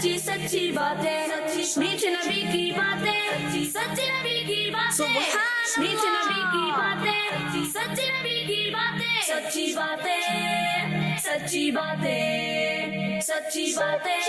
सच्ची सच्ची बातें, मीठे नबी की बातें, सच्चे नबी की बातें, मीठे नबी की बातें, सच्चे नबी की बातें, सच्ची बातें, सच्ची बातें, सच्ची बातें,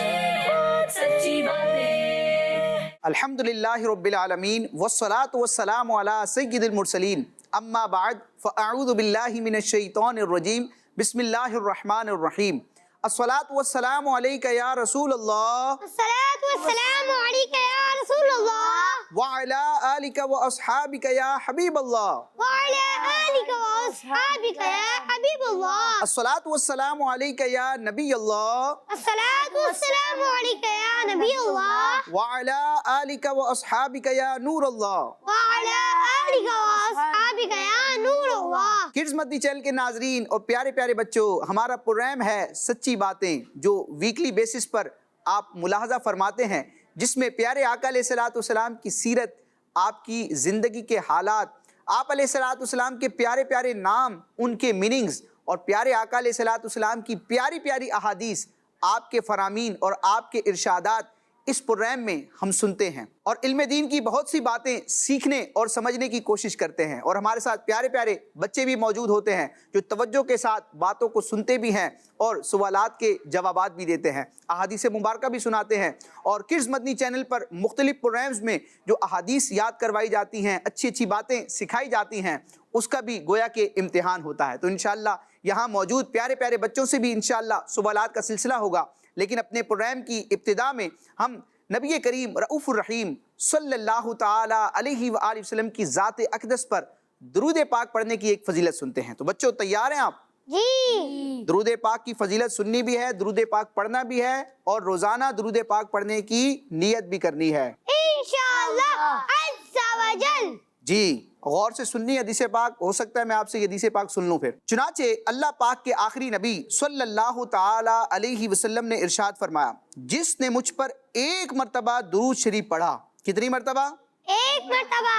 सच्ची बातें। अल्हम्दुलिल्लाहि रब्बिल आलमीन वस्सलातु वस्सलामु अला सय्यिदिल मुरसलीन अम्मा बाद फ़अऊज़ु बिल्लाहि मिनश शैतानिर रजीम बिस्मिल्लाहिर रहमानिर रहीम। अस्सलातु वस्सलामु अलैका या रसूलल्लाह अस्सलातु वस्सलामु अलैका या रसूलल्लाह व अला आलिका व अस्हाबिका या हबीबल्लाह व अला आलिका व अस्हाबिका या हबीबल्लाह। अस्सलातु वस्सलामु अलैका या नबीयल्लाह अस्सलातु वस्सलामु अलैका या नबीयल्लाह व अला आलिका व अस्हाबिका या नूरल्लाह। व अला आलिका व अस्हाबिका या नूरल्लाह। किड्स मदनी चैनल के नाजरीन और प्यारे प्यारे बच्चों, हमारा प्रोग्राम है सच्ची बातें जो वीकली बेसिस पर आप मुलाहजा फरमाते हैं, जिसमें प्यारे आका अलैहिस्सलाम की सीरत, आपकी ज़िंदगी के हालात, आप अलैहिस्सलाम के प्यारे प्यारे नाम, उनके मीनिंग्स और प्यारे आका अलैहिस्सलाम की प्यारी प्यारी अहादीस, आपके फरामीन और आपके इरशादात इस प्रोग्राम में हम सुनते हैं और इल्म दीन की बहुत सी बातें सीखने और समझने की कोशिश करते हैं। और हमारे साथ प्यारे प्यारे बच्चे भी मौजूद होते हैं जो तवज्जो के साथ बातों को सुनते भी हैं और सवालात के जवाबात भी देते हैं, अहादीस मुबारका भी सुनाते हैं। और किड्स मदनी चैनल पर मुख्तलिफ प्रोग्राम्स में जो अहादीस याद करवाई जाती हैं, अच्छी अच्छी बातें सिखाई जाती हैं, उसका भी गोया के इम्तिहान होता है। तो इंशाअल्लाह यहाँ मौजूद प्यारे प्यारे बच्चों से भी इंशाअल्लाह सवालात का सिलसिला होगा। लेकिन अपने प्रोग्राम की इब्तिदा में हम नबी करीम रऊफ़ुर रहीम सल्लल्लाहु ताला अलैहि व आलिहि वसल्लम की ज़ात अक़दस पर दुरूद पाक पढ़ने की एक फजीलत सुनते हैं। तो बच्चों तैयार हैं आप? जी। दुरूद पाक की फजीलत सुननी भी है, दुरूद पाक पढ़ना भी है और रोज़ाना दुरूद पाक पढ़ने की नीयत भी करनी है इंशाअल्लाह अज़्ज़ा व जल। जी। गौर से सुननी हदीस पाक, हो सकता है मैं आपसे ये हदीस पाक सुन लूँ फिर। चुनाचे अल्लाह पाक के आखिरी नबी सल्लल्लाहु ताला अलैहि वसल्लम ने इरशाद फरमाया, जिसने मुझ पर एक मर्तबा दुरूद शरीफ पढ़ा, कितनी मर्तबा? एक मर्तबा।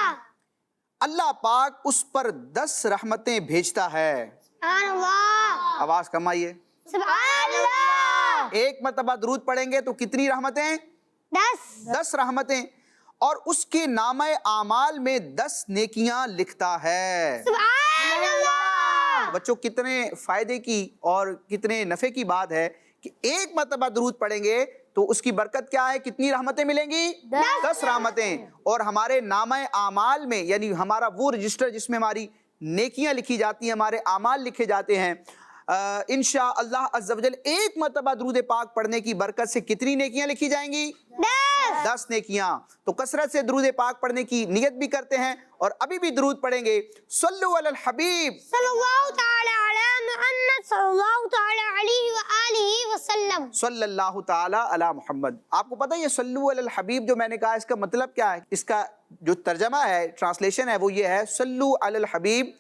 अल्लाह पाक उस पर 10 रहमतें भेजता है। सुभान अल्लाह। आवाज कम आइए। सुभान अल्लाह। एक मर्तबा दुरूद पढ़ेंगे तो कितनी रहमतें? 10 रहमतें। और उसके नामे आमाल में 10 नेकियां लिखता है। सुभान अल्लाह। बच्चों कितने फायदे की और कितने नफे की बात है कि एक मर्तबा दुरूद पढ़ेंगे तो उसकी बरकत क्या है, कितनी रहमतें मिलेंगी? 10 रहमतें। और हमारे नामे आमाल में, यानी हमारा वो रजिस्टर जिसमें हमारी नेकियां लिखी जाती हैं, हमारे आमाल लिखे जाते हैं, इंशाअल्लाह अज़्ज़ा वजल एक मर्तबा दुरूद पाक पढ़ने की बरकत से कितनी नेकियां लिखी जाएंगी? 10 नेकियां। तो कसरत से दुरूद पाक पढ़ने की नियत भी करते हैं और अभी भी दुरूद पढ़ेंगे। सल्लु अलल हबीब सल्लल्लाहु ताला अला मुहम्मद सल्लल्लाहु ताला अलैहि व आलिहि वसल्लम। सल्लल्लाहु ताला अला मुहम्मद। आपको पता है ये सल्लु अलल हबीब जो मैंने कहा, इसका मतलब क्या है? इसका जो तर्जमा है, ट्रांसलेशन है, वो ये है, सल्लु अलल हबीब,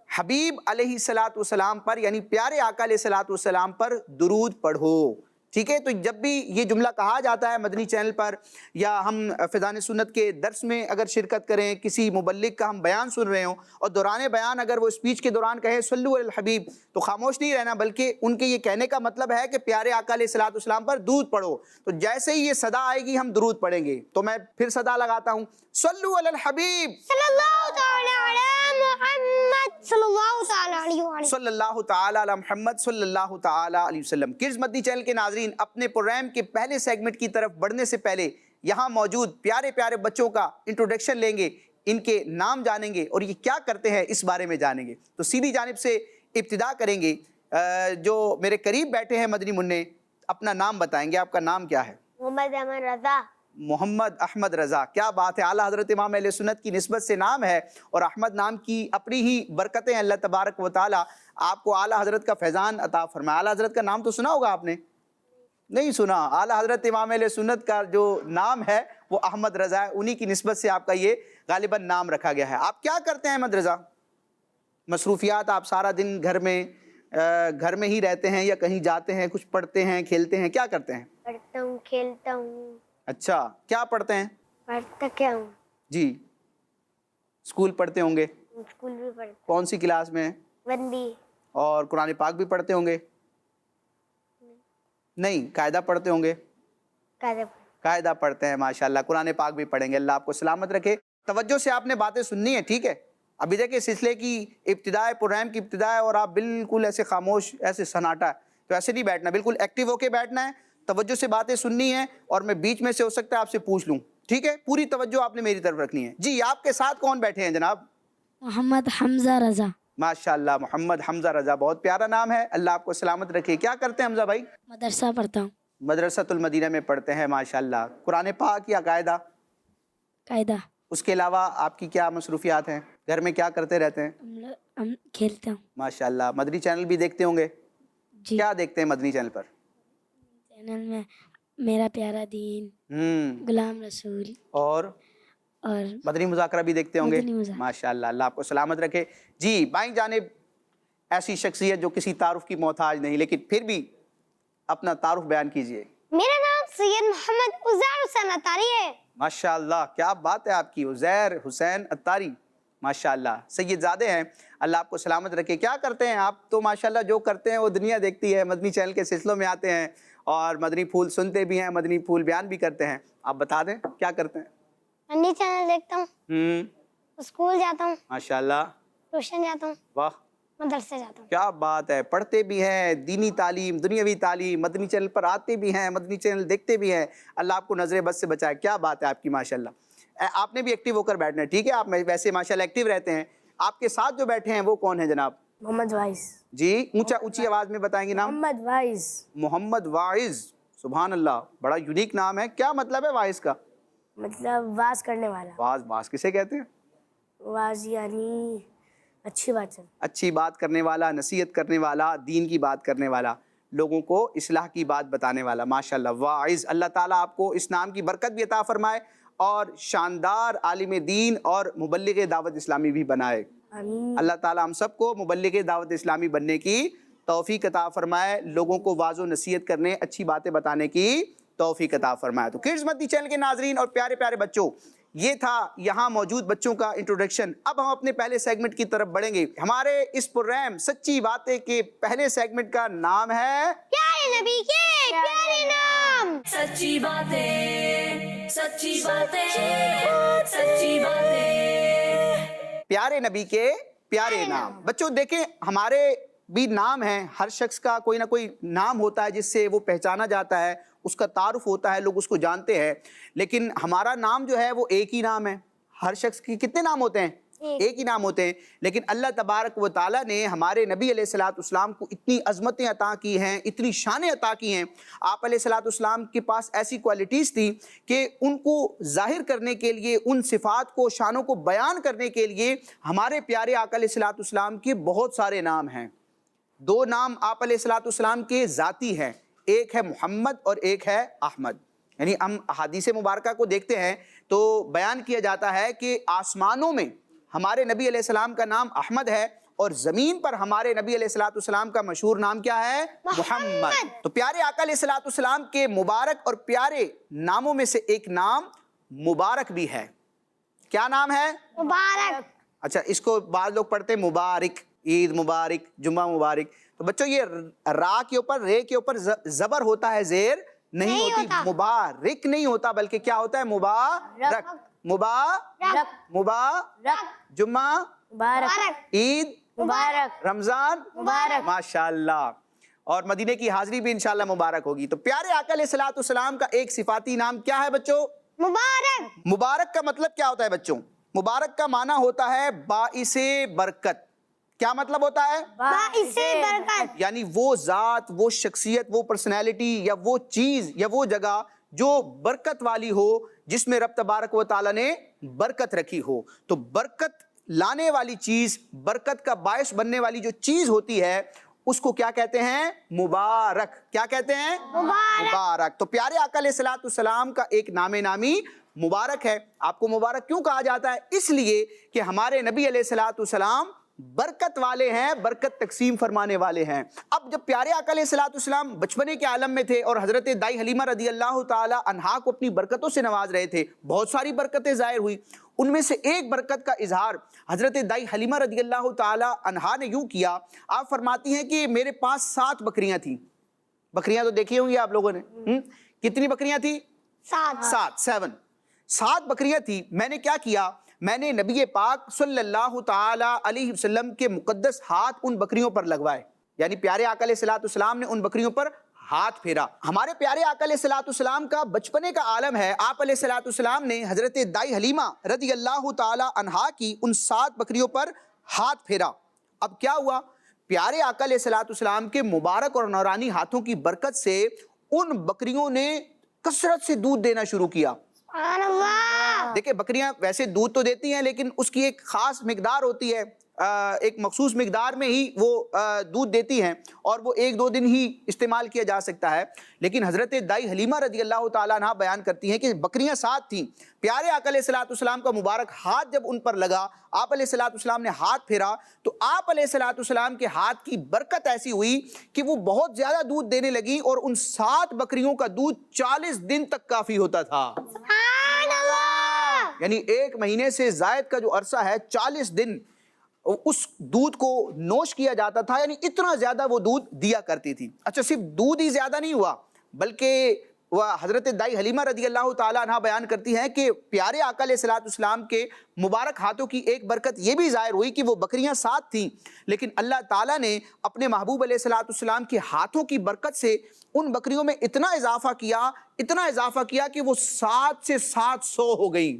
हबीब अलैहिस्सलातु वस्सलाम पर, यानी प्यारे आका अलैहिस्सलातु वस्सलाम पर दुरूद पढ़ो। ठीक है। तो जब भी ये जुमला कहा जाता है मदनी चैनल पर, या हम फ़िज़ान सुन्नत के दर्स में अगर शिरकत करें, किसी मुबल्लिग का हम बयान सुन रहे हों और दौरान बयान अगर वो स्पीच के दौरान कहे सल्लु अलल हबीब, तो खामोश नहीं रहना, बल्कि उनके ये कहने का मतलब है कि प्यारे आका अलैहिस्सलातु वस्सलाम पर दुरूद पढ़ो। तो जैसे ही ये सदा आएगी हम दुरूद पढ़ेंगे। तो मैं फिर सदा लगाता हूँ, सल्लु अलल हबीब सल्लल्लाहु ताला अला मुहम्मद सल्लल्लाहु ताला अलैहि व आलिहि। सल्लल्लाहु ताला अला मुहम्मद सल्लल्लाहु ताला अलैहि वसल्लम। किड्स मदनी चैनल के नाजरीन, अपने प्रोग्राम के पहले सेगमेंट की तरफ बढ़ने से पहले यहाँ मौजूद प्यारे प्यारे बच्चों का इंट्रोडक्शन लेंगे, इनके नाम जानेंगे और ये क्या करते हैं इस बारे में जानेंगे। तो सीधी जानिब से इब्तिदा करेंगे। जो मेरे करीब बैठे हैं मदनी मुन्ने, अपना नाम बताएंगे। आपका नाम क्या है? मोहम्मद अहमद रजा। मोहम्मद अहमद रज़ा। क्या बात है, आला हज़रत इमाम अहले सुन्नत की निस्बत से नाम है और अहमद नाम की अपनी ही बरकतें। अल्लाह तबारक व तआला आपको आला हज़रत का फैज़ान अता फरमाए। आला हज़रत का नाम तो सुना होगा आपने? नहीं सुना। आला हज़रत इमाम अहले सुन्नत का जो नाम है वो अहमद रज़ा है, उन्हीं की निस्बत से आपका ये गालिबन नाम रखा गया है। आप क्या करते हैं अहमद रज़ा? मसरूफियात, आप सारा दिन घर में ही रहते हैं या कहीं जाते हैं, कुछ पढ़ते हैं, खेलते हैं, क्या करते हैं? पढ़ता हूँ, खेलता हूँ। अच्छा, क्या पढ़ते हैं? पढ़ता क्या हूँ जी, स्कूल पढ़ते होंगे। स्कूल भी पढ़ता। कौन सी क्लास में? बंदी। और कुरान पाक भी पढ़ते होंगे? नहीं, कायदा पढ़ते होंगे? कायदा पढ़ते हैं माशाल्लाह, कुरान पाक भी पढ़ेंगे। अल्लाह आपको सलामत रखे। तवज्जो से आपने बातें सुननी है, ठीक है। अभी देखिए सिलसिले की इब्तिदा है, प्रोग्राम की इब्तिदा है और आप बिल्कुल ऐसे खामोश, ऐसे सन्नाटा है, तो ऐसे नहीं बैठना, बिल्कुल एक्टिव होके बैठना है, तवज्जो से बातें सुननी है और मैं बीच में से हो सकता है आपसे पूछ लूँ, ठीक है। पूरी तवज्जो आपने मेरी तरफ रखनी है। जी, आपके साथ कौन बैठे हैं जनाब? मोहम्मद हमजा रजा। माशाल्लाह, मोहम्मद हमजा रजा, बहुत प्यारा नाम है। अल्लाह आपको सलामत रखे। क्या करते हैं हमजा भाई? मदरसा पढ़ता हूँ। मदरसतुल मदीना में पढ़ते हैं माशाल्लाह। कुरान पाक या कायदा? कायदा। उसके अलावा आपकी क्या मसरूफियात हैं? घर में क्या करते रहते हैं? हम खेलते हूँ। माशाल्लाह। मदनी चैनल भी देखते होंगे? जी। क्या देखते हैं मदनी चैनल पर? चैनल में मेरा प्यारा दीन, गुलाम रसूल और और मदनी मुज़ाकरा भी देखते होंगे? मदनी मुज़ाकरा। माशाल्लाह, अल्लाह आपको सलामत रखे। जी, बाईं जानिब ऐसी शख्सियत जो किसी तारुफ की मोहताज नहीं, लेकिन फिर भी अपना तारुफ बयान कीजिए। मेरा नाम सैयद मोहम्मद उज़ैर हुसैन अत्तारी है। माशाल्लाह, क्या बात है आपकी। उज़ैर हुसैन अत्तारी, माशाल्लाह, सैयदजादे हैं। अल्लाह आपको सलामत रखे। क्या करते हैं आप? तो माशाल्लाह जो करते हैं वो दुनिया देखती है। मदनी चैनल के सिलसिलों में आते हैं और मदनी फूल सुनते भी हैं, मदनी फूल बयान भी करते हैं। आप बता दें क्या करते हैं? मदनी चैनल देखता हूँ, स्कूल जाता हूँ, माशाल्लाह, ट्यूशन जाता हूँ, वाह, मदरसे जाता हूँ। क्या बात है। पढ़ते भी हैं, दीनी तालीम, दुनियावी तालीम, मदनी चैनल पर आते भी हैं, मदनी चैनल देखते भी हैं। अल्लाह आपको नजर बद से बचाए। क्या बात है आपकी माशाल्लाह। आपने भी एक्टिव होकर बैठना है, ठीक है। आप वैसे माशाल्लाह एक्टिव रहते हैं। आपके साथ जो बैठे हैं वो कौन है जनाब? मोहम्मद वाइस। जी, ऊंची आवाज में बताएंगे नाम। मोहम्मद वाइस। मोहम्मद वाइज, सुभान अल्लाह, बड़ा यूनिक नाम है। क्या मतलब है वाइज का? मतलब वाज करने वाला। वाज किसे कहते हैं? वाज यानी अच्छी बात है। अच्छी बात करने वाला, नसीहत करने वाला, दीन की बात करने वाला, लोगों को इस्लाह की बात बताने वाला। माशाल्लाह, वाइज। अल्लाह ताला आपको इस नाम की बरकत भी अता फरमाए और शानदार आलिम दीन और मुबल्लिग दावत इस्लामी भी बनाए। आमीन। अल्लाह ताला हम सबको मुबल्लिग दावत इस्लामी बनने की तौफीक अता फरमाए, लोगों को वाज़ो नसीहत करने, अच्छी बातें बताने की तौफीक अता फरमाए। तो किड्स मदनी चैनल के नाजरीन और प्यारे प्यारे बच्चों, ये था यहाँ मौजूद बच्चों का इंट्रोडक्शन। अब हम अपने पहले सेगमेंट की तरफ बढ़ेंगे। हमारे इस प्रोग्राम सच्ची बातें के पहले सेगमेंट का नाम है प्यारे नबी के प्यारे नाम। सच्ची बातें, सच्ची बातें, सच्ची बातें। प्यारे नबी के प्यारे नाम। बच्चों देखें, हमारे भी नाम है, हर शख्स का कोई ना कोई नाम होता है जिससे वो पहचाना जाता है, उसका तारुफ होता है, लोग उसको जानते हैं। लेकिन हमारा नाम जो है वो एक ही नाम है। हर शख्स की कितने नाम होते हैं? एक ही नाम होते हैं। लेकिन अल्लाह तबारक व ताला ने हमारे नबी अलैहिस्सलाम को इतनी अज़मतें अता की हैं, इतनी शानें अता की हैं। आप अलैहिस्सलाम के पास ऐसी क्वालिटीज़ थी कि उनको ज़ाहिर करने के लिए, उन सिफ़ात को, शानों को बयान करने के लिए हमारे प्यारे आका अलैहिस्सलाम के बहुत सारे नाम हैं। दो नाम आप अलैहिस्सलाम के ज़ाती हैं, एक है मोहम्मद और एक है अहमद। यानी हम हदीस मुबारका को देखते हैं तो बयान किया जाता है कि आसमानों में हमारे नबी अलैहिस्सलाम का नाम अहमद है और ज़मीन पर हमारे नबी अलैहिस्सलाम का मशहूर नाम क्या है? मोहम्मद। तो प्यारे आका अलैहिस्सलाम के मुबारक और प्यारे नामों में से एक नाम मुबारक भी है। क्या नाम है? मुबारक। अच्छा, इसको बाद लोग पढ़ते हैं मुबारक, ईद मुबारक, जुम्मा मुबारक। तो बच्चों ये रा के ऊपर, रे के ऊपर जबर होता है, जेर नहीं होती। मुबारक नहीं होता, बल्कि क्या होता है? मुबारक। मुबारक, मुबारक, जुम्मा मुबारक, ईद मुबारक, रमजान मुबारक। माशाल्लाह। और मदीने की हाजिरी भी इंशाल्लाह मुबारक होगी। तो प्यारे आका अलैहिस्सलाम का एक सिफाती नाम क्या है बच्चों? मुबारक। मुबारक का मतलब क्या होता है बच्चों? मुबारक का माना होता है बाइसे बरकत। क्या मतलब होता है? बाइसे बरकत। यानी वो जात, वो शख्सियत, वो पर्सनैलिटी या वो चीज या वो जगह जो बरकत वाली हो, जिसमें रब तबारक व ताला ने बरकत रखी हो। तो बरकत लाने वाली चीज, बरकत का बायस बनने वाली जो चीज होती है, उसको क्या कहते हैं? मुबारक। क्या कहते हैं? मुबारक। तो प्यारे आका अलैहिस्सलाम का एक नामे नामी मुबारक है। आपको मुबारक क्यों कहा जाता है? इसलिए कि हमारे नबी अलैहिस्सलाम बरकत वाले हैं, बरकत तकसीम फरमाने वाले हैं। अब जब प्यारे आका अलैहिस्सलाम बचपने के आलम में थे और हजरत दाई हलीमा रदी अल्लाह ताला अन्हा को अपनी बरकतों से नवाज रहे थे, बहुत सारी बरकतें जाहिर हुई। उनमें से एक बरकत का इजहार हजरत दाई हलीमा रदी अल्लाह ताला अन्हा ने यूं किया। आप फरमाती हैं कि मेरे पास 7 बकरियां थी। बकरियां तो देखी होंगी आप लोगों ने। कितनी बकरियां थी? 7 7 बकरियां थी। मैंने क्या किया, मैंने नबी पाक सल्लल्लाहु ताला अलैहि वसल्लम के मुकद्दस हाथ उन बकरियों पर लगवाए, यानी प्यारे आका अलैहिस्सलाम ने उन बकरियों पर हाथ फेरा। हमारे प्यारे आका अलैहिस्सलाम का बचपने का आलम है। आप अलैहिस्सलाम ने हजरत दाई हलीमा रदी अल्लाह ताला अन्हा की उन 7 बकरियों पर हाथ फेरा। अब क्या हुआ, प्यारे आका अलैहिस्सलाम के मुबारक और नौरानी हाथों की बरकत से उन बकरियों ने कसरत से दूध देना शुरू किया। देखिए, बकरियां वैसे दूध तो देती हैं, लेकिन उसकी एक खास मिकदार होती है, एक मखसूस मिकदार में ही वो दूध देती हैं और वो 1-2 दिन ही इस्तेमाल किया जा सकता है। लेकिन हज़रत दाई हलीमा रदी अल्लाह ताला अन्हा बयान करती हैं कि बकरियां 7 थीं। प्यारे आका अलैहिस्सलाम का मुबारक हाथ जब उन पर लगा, आप अलैहिस्सलाम ने हाथ फेरा, तो आप अलैहिस्सलाम के हाथ की बरकत ऐसी हुई कि वो बहुत ज़्यादा दूध देने लगी और उन 7 बकरियों का दूध 40 दिन तक काफ़ी होता था। यानी 1 महीने से ज़ायद का जो अरसा है, 40 दिन उस दूध को नोश किया जाता था, यानी इतना ज्यादा वो दूध दिया करती थी। अच्छा, सिर्फ दूध ही ज्यादा नहीं हुआ, बल्कि वह हजरत दाई हलीमा रदी अल्लाह ताला अन्हा बयान करती हैं कि प्यारे आका अलैहिस्सलाम के मुबारक हाथों की एक बरकत ये भी ज़ाहिर हुई कि वो बकरियां 7 थीं, लेकिन अल्लाह ताला ने अपने महबूब अलैहिस्सलाम के हाथों की बरकत से उन बकरियों में इतना इजाफा किया कि वो 7 से 700 हो गई।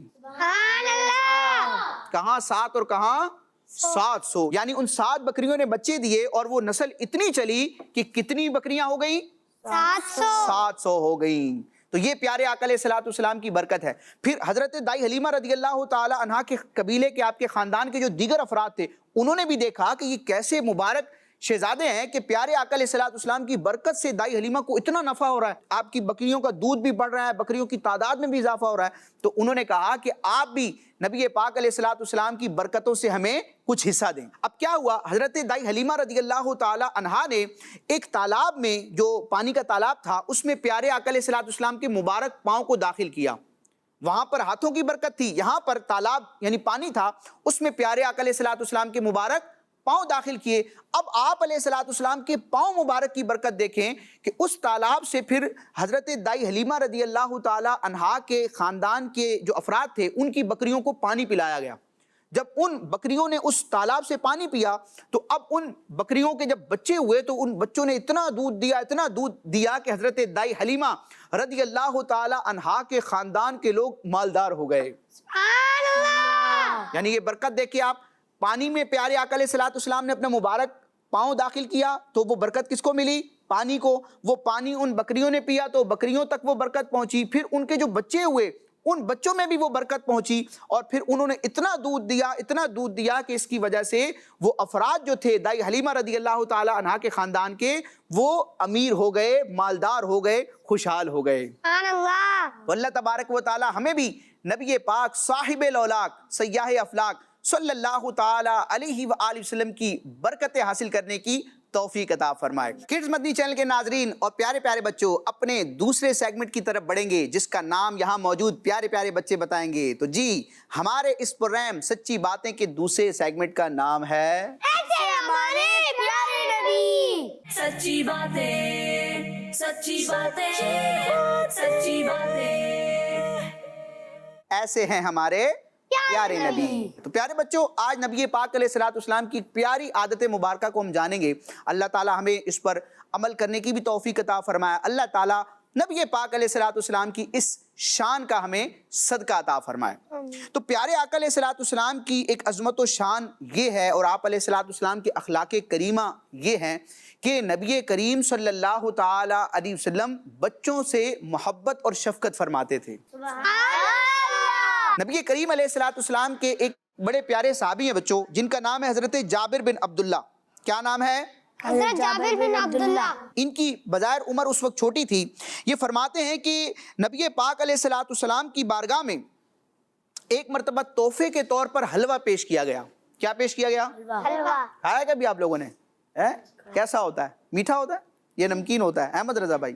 कहाँ 7 और कहाँ 700, यानी उन 7 बकरियों ने बच्चे दिए और वो नस्ल इतनी चली कि कितनी बकरियां हो गई? 700 हो गई। तो ये प्यारे आका अलैहिस्सलाम की बरकत है। फिर हजरत दाई हलीमा रदी अल्लाह ताला अन्हा के कबीले के, आपके खानदान के जो दीगर अफराद थे, उन्होंने भी देखा कि ये कैसे मुबारक शहजादे हैं कि प्यारे आका अलैहिस्सलाम की बरकत से दाई हलीमा को इतना नफा हो रहा है, आपकी बकरियों का दूध भी बढ़ रहा है, बकरियों की तादाद में भी इजाफा हो रहा है। तो उन्होंने कहा कि आप भी नबी पाक अलैहिस्सलाम की बरकतों से हमें कुछ हिस्सा दें। अब क्या हुआ, हजरत दाई हलीमा रदी अल्लाह ताला अन्हा ने एक तालाब में, जो पानी का तालाब था, उसमें प्यारे आका अलैहिस्सलाम के मुबारक पाँव को दाखिल किया। वहां पर हाथों की बरकत थी, यहाँ पर तालाब यानी पानी था, उसमें प्यारे आका अलैहिस्सलाम के मुबारक पाँव दाखिल किए। अब आप अलैहिस्सलाम के पाँव मुबारक की बरकत देखें कि उस तालाब से फिर हजरत दाई हलीमा रदी अल्लाह ताला अन्हा के खानदान के जो अफराद थे, उनकी बकरियों को पानी पिलाया गया। जब उन बकरियों ने उस तालाब से पानी पिया, तो अब उन बकरियों के जब बच्चे हुए तो उन बच्चों ने इतना दूध दिया कि हजरत दाई हलीमा रदी अल्लाह ताला अन्हा के खानदान के लोग मालदार हो गए। यानी ये बरकत देखिए आप, पानी में प्यारे आका अलैहिस्सलाम ने अपना मुबारक पाँव दाखिल किया तो वो बरकत किसको मिली? पानी को। वो पानी उन बकरियों ने पिया तो बकरियों तक वो बरकत पहुंची। फिर उनके जो बच्चे हुए, उन बच्चों में भी वो बरकत पहुंची और फिर उन्होंने इतना दूध दिया कि इसकी वजह से वो अफराद जो थे दाई हलीमा रदी अल्लाह ताला अन्हा के खानदान के, वो अमीर हो गए, मालदार हो गए, खुशहाल हो गए। अल्लाह तबारक व तआला हमें भी नबी पाक साहिबे लौलाक सय्याहे अफलाक सल्लल्लाहु ताला अलैहि व आलिहि वसल्लम की बरकतें हासिल करने की तौफीक अता फरमाए। किड्स मदनी चैनल के नाजरीन और प्यारे प्यारे बच्चों, अपने दूसरे सेगमेंट की तरफ बढ़ेंगे जिसका नाम यहाँ मौजूद प्यारे प्यारे बच्चे बताएंगे। तो जी, हमारे इस प्रोग्राम सच्ची बातें के दूसरे सेगमेंट का नाम है हमारे प्यारे नबी। सच्ची बातें, सच्ची बातें, सच्ची बातें। ऐसे हैं हमारे प्यारे नबी। तो प्यारे बच्चों, आज नबी पाक अलैहिस्सलाम की प्यारी आदत मुबारक को हम जानेंगे। अल्लाह ताला हमें इस पर अमल करने की भी तौफीक अता फरमाए। अल्लाह ताला नबी पाक अलैहिस्सलाम की इस शान का हमें सदका अता फरमाए। तो प्यारे आका अलैहिस्सलाम की एक अज़मत व शान ये है और आप अलैहिस्सलाम की अखलाक़ करीमा ये हैं कि नबी करीम सल्लल्लाहु ताला अलैहि वसल्लम बच्चों से मोहब्बत और शफ़क़त फरमाते थे। नबी करीम अलैहिस्सलाम के एक बड़े प्यारे साहबी हैं बच्चों, जिनका नाम है हजरत जाबिर बिन अब्दुल्ला। क्या नाम है? हज़रत जाबिर बिन अब्दुल्ला। इनकी बज़ाहिर उम्र उस वक्त छोटी थी। ये फरमाते हैं कि नबी पाक अलैहिस्सलाम की बारगाह में एक मरतबा तोहफे के तौर पर हलवा पेश किया गया। क्या पेश किया गया? हलवा। खाया कभी आप लोगों ने? कैसा होता है? मीठा होता है? ये नमकीन होता है? अहमद रजा भाई,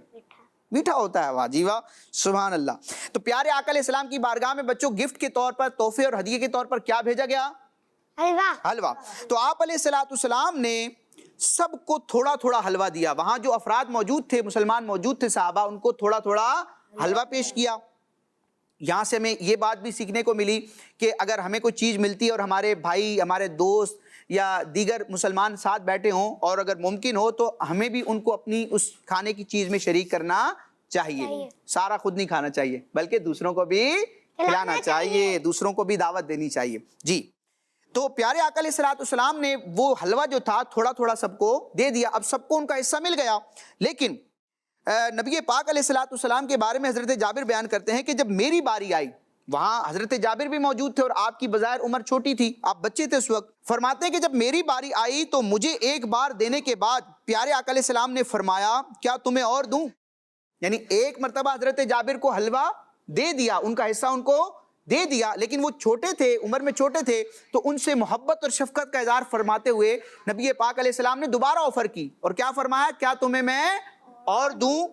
मीठा होता है। वाह जी वाह, सुभान अल्लाह। तो प्यारे आका अलैहिस्सलाम की बारगाह में बच्चों गिफ्ट के तौर पर, तोहफे और हदिये के तौर पर क्या भेजा गया? हलवा। तो आप अलैहिस्सलाम ने سب کو تھوڑا تھوڑا حلوہ دیا. وہاں جو افراد موجود تھے, مسلمان موجود تھے صحابہ, ان کو تھوڑا تھوڑا حلوہ پیش کیا. یہاں سے ہمیں یہ بات بھی سیکھنے کو ملی کہ اگر ہمیں کوئی چیز ملتی ہے اور ہمارے بھائی, ہمارے دوست یا دیگر مسلمان ساتھ بیٹھے ہوں, اور اگر ممکن ہو تو ہمیں بھی ان کو اپنی اس کھانے کی چیز میں شریک کرنا چاہیے. سارا خود نہیں کھانا چاہیے بلکہ دوسروں کو بھی کھلانا چاہیے, دوسروں کو بھی دعوت دینی چاہیے. جی, تو پیارے آقا علیہ الصلوۃ والسلام نے وہ حلوہ جو تھا تھوڑا تھوڑا سب کو دے دیا. اب سب کو ان کا حصہ مل گیا. لیکن نبی پاک علیہ الصلوۃ والسلام کے بارے میں حضرت جابر بیان کرتے ہیں کہ جب میری باری آئی, وہاں حضرت جابر بھی موجود تھے اور آپ کی بظاہر عمر چھوٹی تھی, آپ بچے تھے اس وقت. فرماتے ہیں کہ جب میری باری آئی تو مجھے ایک بار دینے کے بعد پیارے آقا علیہ السلام نے فرمایا کیا تمہیں اور دوں؟ یعنی ایک مرتبہ حضرت جابر کو حلوہ دے دیا, ان کا حصہ ان کو دے دیا, لیکن وہ چھوٹے تھے, عمر میں چھوٹے تھے, تو ان سے محبت اور شفقت کا اظہار فرماتے ہوئے نبی پاک علیہ السلام نے دوبارہ آفر کی اور کیا فرمایا, کیا تمہیں میں اور دوں؟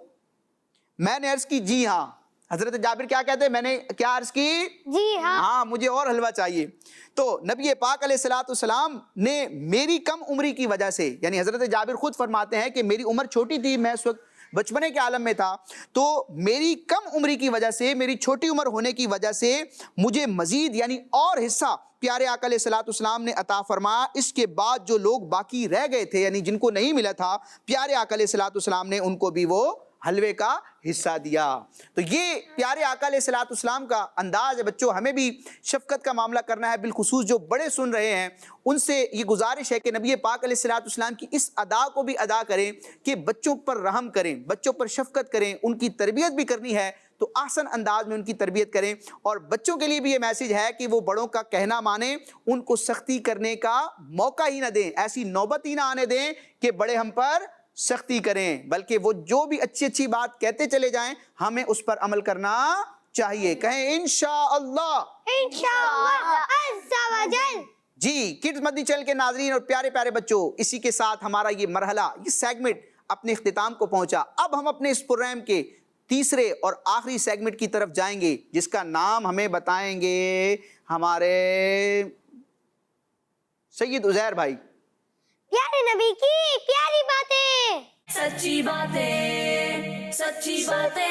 میں نے عرض کی جی ہاں. حضرت جابر کیا کہتے ہیں, میں نے کیا عرض کی؟ جی ہاں, مجھے اور حلوہ چاہیے. تو نبی پاک علیہ الصلوۃ والسلام نے میری کم عمری کی وجہ سے, یعنی حضرت جابر خود فرماتے ہیں کہ میری عمر چھوٹی تھی, میں اس وقت بچپنے کے عالم میں تھا, تو میری کم عمری کی وجہ سے, میری چھوٹی عمر ہونے کی وجہ سے مجھے مزید یعنی اور حصہ پیارے آقا علیہ الصلوۃ والسلام نے عطا فرمایا. اس کے بعد جو لوگ باقی رہ گئے تھے, یعنی جن کو نہیں ملا تھا, پیارے آقا علیہ الصلوۃ والسلام نے ان کو بھی وہ حلوے کا حصہ دیا. تو یہ پیارے آقا علیہ الصلوۃ والسلام کا انداز ہے. بچوں, ہمیں بھی شفقت کا معاملہ کرنا ہے, بالخصوص جو بڑے سن رہے ہیں ان سے یہ گزارش ہے کہ نبی پاک علیہ الصلوۃ والسلام کی اس ادا کو بھی ادا کریں کہ بچوں پر رحم کریں, بچوں پر شفقت کریں, ان کی تربیت بھی کرنی ہے تو احسن انداز میں ان کی تربیت کریں. اور بچوں کے لیے بھی یہ میسج ہے کہ وہ بڑوں کا کہنا مانیں, ان کو سختی کرنے کا موقع ہی نہ دیں, ایسی نوبت ہی نہ آنے دیں کہ بڑے ہم پر سختی کریں, بلکہ وہ جو بھی اچھی اچھی بات کہتے چلے جائیں ہمیں اس پر عمل کرنا چاہیے. کہیں انشاءاللہ, انشاءاللہ عز و جل. جی کڈز مدنی چینل کے ناظرین اور پیارے پیارے بچوں, اسی کے ساتھ ہمارا یہ مرحلہ, یہ سیگمنٹ اپنے اختتام کو پہنچا. اب ہم اپنے اس پروگرام کے تیسرے اور آخری سیگمنٹ کی طرف جائیں گے, جس کا نام ہمیں بتائیں گے ہمارے سید عزیر بھائی. پیارے نبی کی پیاری باتیں, سچی باتیں, سچی باتیں,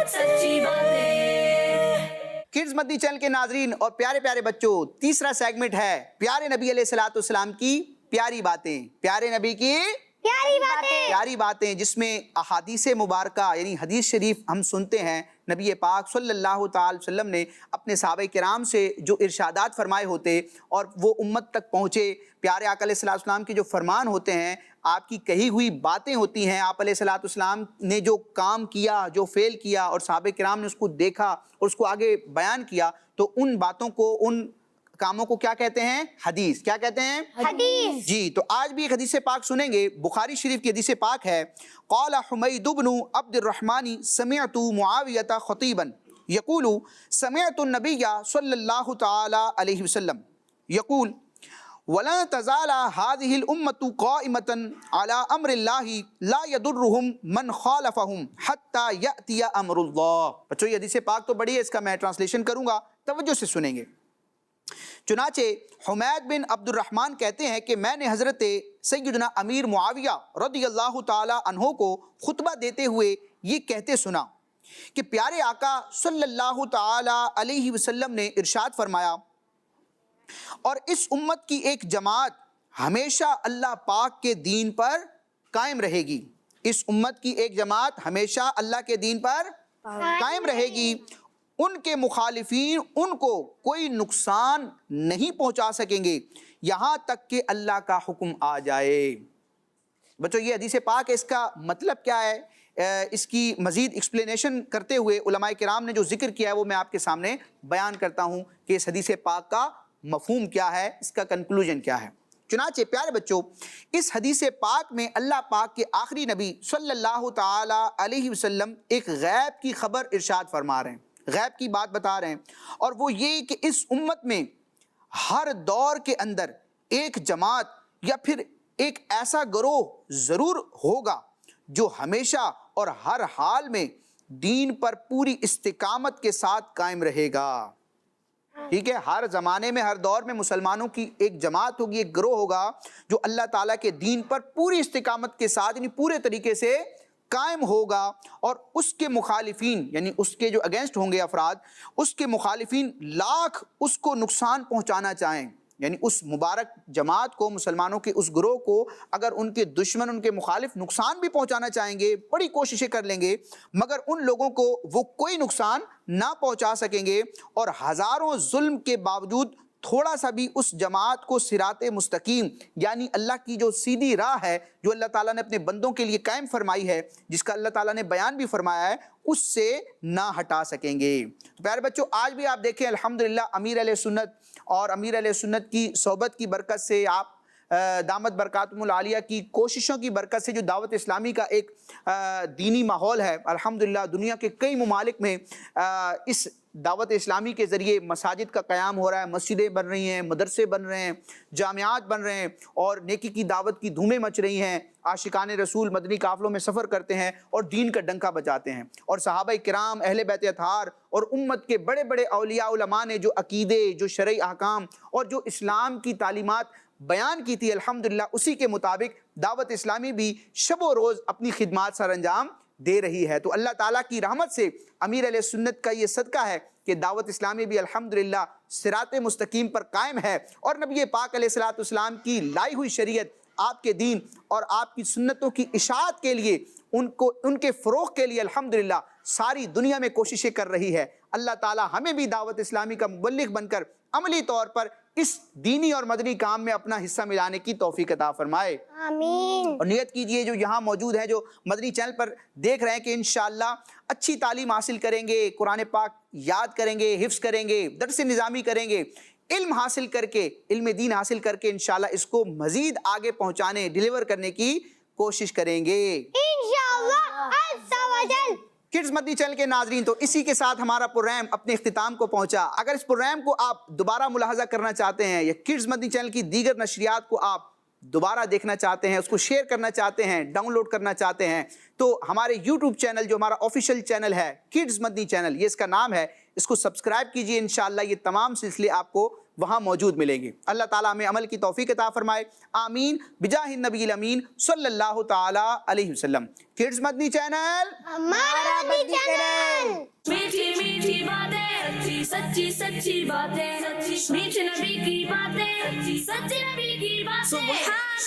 سچی باتیں. کڈز مدنی چینل کے ناظرین اور پیارے پیارے بچوں, تیسرا سیگمنٹ ہے پیارے نبی علیہ الصلوۃ والسلام کی پیاری باتیں. پیارے نبی کی پیاری باتیں, پیاری باتیں, جس میں احادیث مبارکہ یعنی حدیث شریف ہم سنتے ہیں. نبی پاک صلی اللہ تعالی وسلم نے اپنے صحابہ کرام سے جو ارشادات فرمائے ہوتے اور وہ امت تک پہنچے, پیارے آقا علیہ الصلوۃ والسلام کے جو فرمان ہوتے ہیں, آپ کی کہی ہوئی باتیں ہوتی ہیں, آپ علیہ الصلوۃ والسلام نے جو کام کیا, جو فعل کیا اور صحابہ کرام نے اس کو دیکھا اور اس کو آگے بیان کیا, تو ان باتوں کو, ان کاموں کو کیا کہتے ہیں؟ حدیث. کیا کہتے ہیں؟ حدیث. جی, تو آج بھی ایک حدیث پاک سنیں گے. بخاری شریف کی حدیث پاک ہے, قال حمید بن عبد الرحمن سمعت معاویۃ خطیبا یقول سمعت النبی صلی اللہ تعالی علیہ وسلم یقول وَلَن تَزَالَ هَذِهِ الْأُمَّةُ قَائِمَةً عَلَىٰ أَمْرِ اللَّهِ لَا يَضُرُّهُمْ مَنْ خَالَفَهُمْ حَتَّى يَأْتِيَ أَمْرُ اللَّهِ. بچوں یہ حدیث پاک تو بڑی ہے, اس کا میں ٹرانسلیشن کروں گا, توجہ سے سنیں گے. چنانچہ حمید بن عبد الرحمن کہتے ہیں کہ میں نے حضرت سیدنا امیر معاویہ رضی اللہ تعالی عنہ کو خطبہ دیتے ہوئے یہ کہتے سنا کہ پیارے آقا صلی اللہ تعالی علیہ وسلم نے ارشاد فرمایا, اور اس امت کی ایک جماعت ہمیشہ اللہ پاک کے دین پر قائم رہے گی. اس امت کی ایک جماعت ہمیشہ اللہ کے دین پر قائم رہے گی. ان کے مخالفین ان کو کوئی نقصان نہیں پہنچا سکیں گے یہاں تک کہ اللہ کا حکم آ جائے. بچوں یہ حدیث پاک ہے, اس کا مطلب کیا ہے, اس کی مزید ایکسپلینیشن کرتے ہوئے علماء کرام نے جو ذکر کیا ہے وہ میں آپ کے سامنے بیان کرتا ہوں کہ اس حدیث پاک کا مفہوم کیا ہے, اس کا کنکلوژن کیا ہے. چنانچہ پیارے بچوں, اس حدیث پاک میں اللہ پاک کے آخری نبی صلی اللہ تعالی علیہ وسلم ایک غیب کی خبر ارشاد فرما رہے ہیں, غیب کی بات بتا رہے ہیں, اور وہ یہ کہ اس امت میں ہر دور کے اندر ایک جماعت یا پھر ایک ایسا گروہ ضرور ہوگا جو ہمیشہ اور ہر حال میں دین پر پوری استقامت کے ساتھ قائم رہے گا. ٹھیک ہے، ہر زمانے میں ہر دور میں مسلمانوں کی ایک جماعت ہوگی، ایک گروہ ہوگا جو اللہ تعالیٰ کے دین پر پوری استقامت کے ساتھ یعنی پورے طریقے سے قائم ہوگا، اور اس کے مخالفین یعنی اس کے جو اگینسٹ ہوں گے افراد، اس کے مخالفین لاکھ اس کو نقصان پہنچانا چاہیں، یعنی اس مبارک جماعت کو، مسلمانوں کے اس گروہ کو اگر ان کے دشمن، ان کے مخالف نقصان بھی پہنچانا چاہیں گے، بڑی کوششیں کر لیں گے، مگر ان لوگوں کو وہ کوئی نقصان نہ پہنچا سکیں گے، اور ہزاروں ظلم کے باوجود تھوڑا سا بھی اس جماعت کو صراط مستقیم یعنی اللہ کی جو سیدھی راہ ہے جو اللہ تعالیٰ نے اپنے بندوں کے لیے قائم فرمائی ہے، جس کا اللہ تعالیٰ نے بیان بھی فرمایا ہے، اس سے نہ ہٹا سکیں گے۔ تو پیارے بچوں، آج بھی آپ دیکھیں الحمدللہ امیر اہل سنت اور امیر اہل سنت کی صحبت کی برکت سے، آپ دامت برکاتہم العالیہ کی کوششوں کی برکت سے جو دعوت اسلامی کا ایک دینی ماحول ہے، الحمدللہ دنیا کے کئی ممالک میں اس دعوت اسلامی کے ذریعے مساجد کا قیام ہو رہا ہے، مسجدیں بن رہی ہیں، مدرسے بن رہے ہیں، جامعات بن رہے ہیں، اور نیکی کی دعوت کی دھومیں مچ رہی ہیں، عاشقان رسول مدنی قافلوں میں سفر کرتے ہیں اور دین کا ڈنکا بجاتے ہیں، اور صحابہ کرام، اہل بیت اطہار اور امت کے بڑے بڑے اولیاء علماء نے جو عقیدے، جو شرعی احکام اور جو اسلام کی تعلیمات بیان کی تھی، الحمدللہ اسی کے مطابق دعوت اسلامی بھی شب و روز اپنی خدمات سر انجام دے رہی ہے۔ تو اللہ تعالیٰ کی رحمت سے امیر علیہ سنت کا یہ صدقہ ہے کہ دعوت اسلامی بھی الحمدللہ صراط مستقیم پر قائم ہے، اور نبی پاک علیہ الصلوۃ والسلام کی لائی ہوئی شریعت، آپ کے دین اور آپ کی سنتوں کی اشاعت کے لیے، ان کے فروغ کے لیے الحمدللہ ساری دنیا میں کوششیں کر رہی ہے۔ اللہ تعالیٰ ہمیں بھی دعوت اسلامی کا مبلغ بن کر عملی طور پر اس دینی اور مدنی کام میں اپنا حصہ ملانے کی توفیق عطا فرمائے، آمین۔ اور نیت کیجئے جو یہاں موجود ہیں، جو مدنی چینل پر دیکھ رہے ہیں، کہ انشاءاللہ اچھی تعلیم حاصل کریں گے، قرآن پاک یاد کریں گے، حفظ کریں گے، درس نظامی کریں گے، علم حاصل کر کے، علم دین حاصل کر کے انشاءاللہ اس کو مزید آگے پہنچانے، ڈیلیور کرنے کی کوشش کریں گے انشاءاللہ عز و جل۔ کڈز مدنی چینل کے ناظرین، تو اسی کے ساتھ ہمارا پروگرام اپنے اختتام کو پہنچا۔ اگر اس پروگرام کو آپ دوبارہ ملاحظہ کرنا چاہتے ہیں، یا کڈز مدنی چینل کی دیگر نشریات کو آپ دوبارہ دیکھنا چاہتے ہیں، اس کو شیئر کرنا چاہتے ہیں، ڈاؤن لوڈ کرنا چاہتے ہیں، تو ہمارے یوٹیوب چینل جو ہمارا آفیشیل چینل ہے کڈز مدنی چینل، یہ اس کا نام ہے، اس کو سبسکرائب کیجئے، انشاءاللہ یہ تمام سلسلے آپ کو وہاں موجود ملیں گے۔ اللہ تعالیٰ ہمیں عمل کی توفیق عطا فرمائے، آمین بجاہ النبی الامین صلی اللہ تعالی علیہ وسلم۔ کڈز مدنی چینل ہمارا مدنی چینل۔ میٹھی میٹھی باتیں، سچی سچی باتیں، میٹھے نبی کی باتیں، سچے نبی کی باتیں،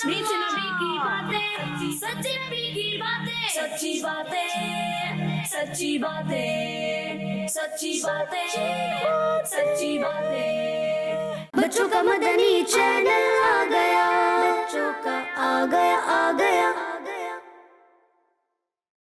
میٹھے نبی کی باتیں، سچے نبی کی باتیں، سچی باتیں، سچی باتیں، سچی باتیں، سچی باتیں۔ بچوں کا مدنی چینل آ گیا، بچوں کا آ گیا، آ گیا۔